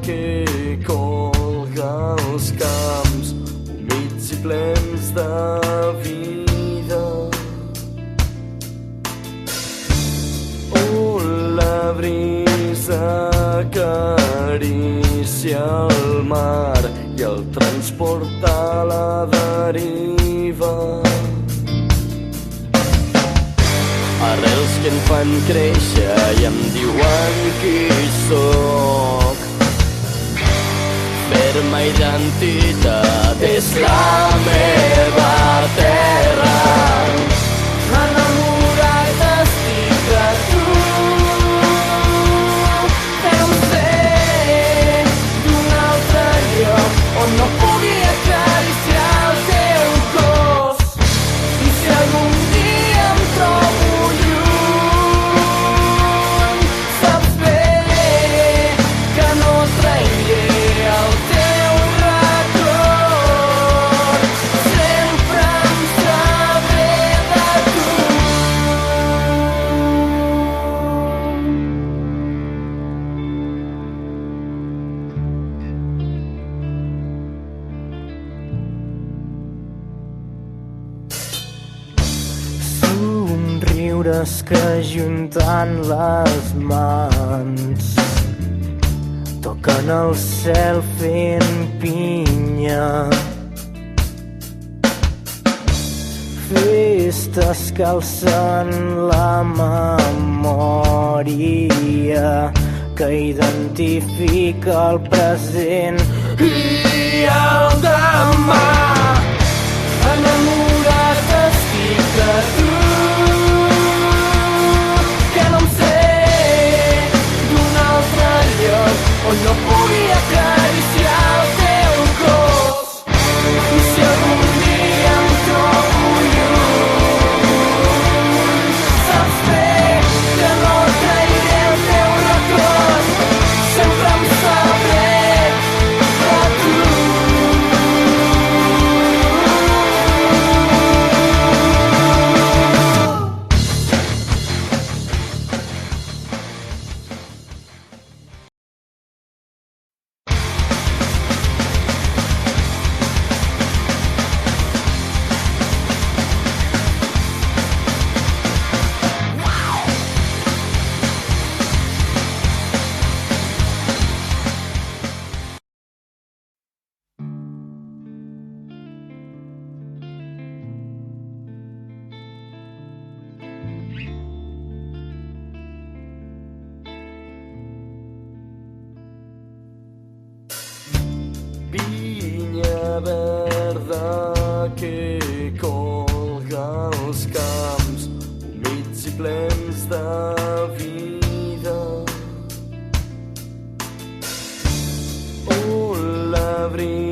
que colga els camps humits i plens de vida. La brisa acaricia el mar i el transporta a la deriva. Arrels que em fan créixer i em diuen qui sóc. Ferma identitat és la meva terra. Enamorat estic de tu. On no pugui acariciar el teu cos. I si algun dia em trobo lluny, saps bé que no trairé el teu record. Sempre em sabré de tu. Somriures que ajuntant les mans toquen el cel fent pinya. Festes que alcen la memòria, que identifica el present i el demà. Enamorat estic de tu, que no em sé d'un altre lloc on no pugui acariciar el teu cos. I si algun dia em trobo lluny, saps bé que no trairé el teu record. Sempre em sabré de tu. Vinya verda que colga els camps humits i plens de vida. La brisa